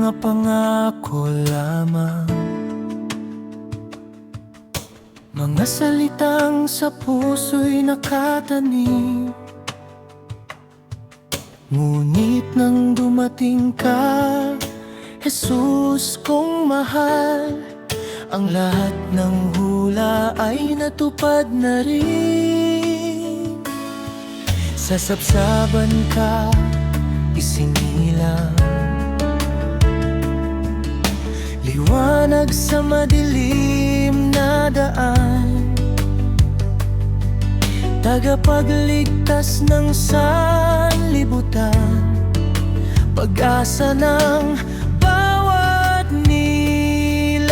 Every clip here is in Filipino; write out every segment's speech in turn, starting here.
mga pangako lamang, mga salitang sa puso'y nakatanim. Ngunit nang dumating ka, Jesus kong mahal, ang lahat ng hula ay natupad na rin. Sasabsaban ka, isinilang, liwanag sa madilim na daan, tagapagligtas ng sanlibutan, pag-asa ng bawat nilalang.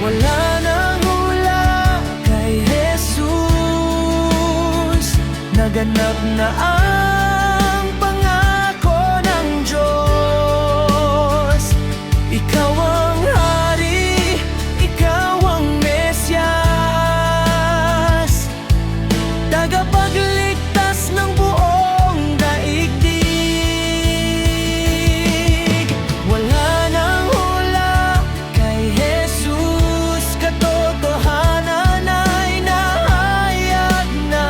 Wala nang hula kay Jesus, naganap na ang pangako ng Diyos. Ikaw ang hari, ikaw ang Mesyas, tagapagligtas ng buong daigdig. Wala nang hula kay Jesus, katotohanan ay nahayag na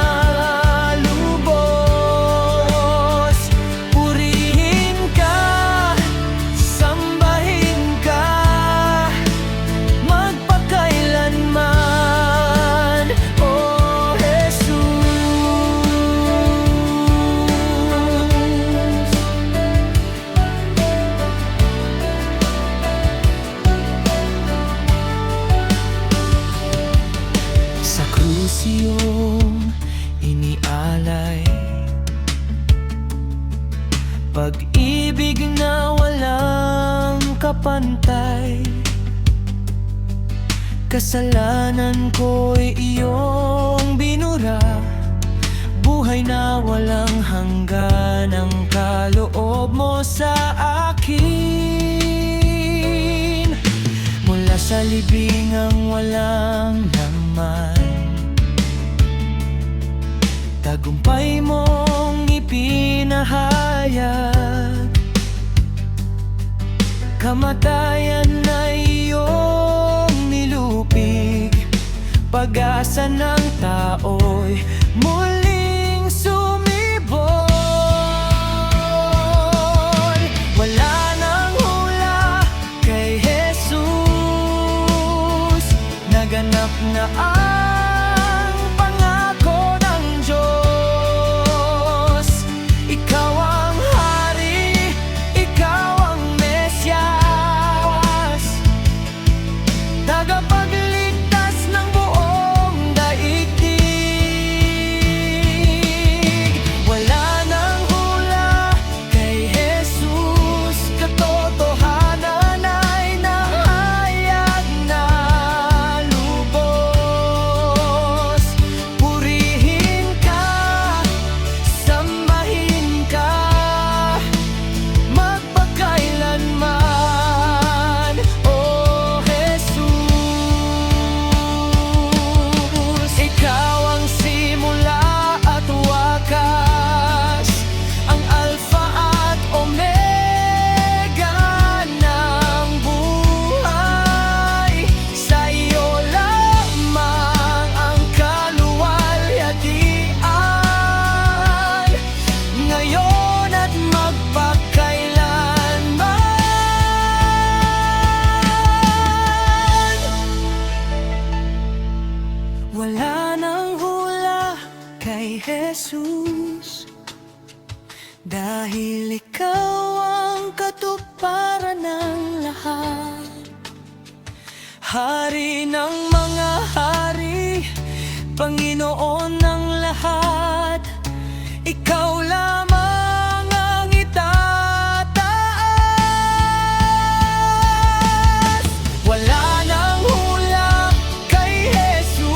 lubos. Purihin ka, sambahin ka, magpakailanman, O Jesus. Sa krus iyong inialay, pag-ibig na walang kapantay. Kasalanan ko'y iyong binura, buhay na walang hanggan ang kaloob mo sa akin. Mula sa libingang walang laman, tagumpay mong ipinahayag, kamatayan na iyong nilupig, pag-asa ng tao'y muling sumibol. Wala nang hula kay Jesus, naganap na ang pangako ng Diyos. Ikaw ang hari, ikaw ang Mesyas, tagapagligtas ng buong daigdig. Wala nang hula kay Jesus, katotohanan ay nahayag na lubos. Purihin ka, sambahin ka, magpakailanman, O Jesus. Ikaw ang simula at wakas, ang Alpha at Omega ng buhay. Sa iyo lamang ang kaluwalhatian, ngayon at magpakailanman. Wala nang hula kay Jesus, dahil ikaw ang katuparan ng lahat. Hari ng mga hari, Panginoon ng lahat, ikaw lamang ang itataas. Wala nang hula kay Jesus,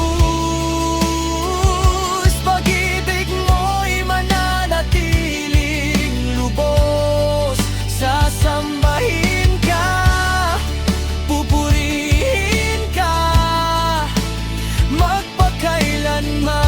pag-ibig mo'y mananatiling lubos. Sasambahin ka, pupurihin ka, magpakailanman.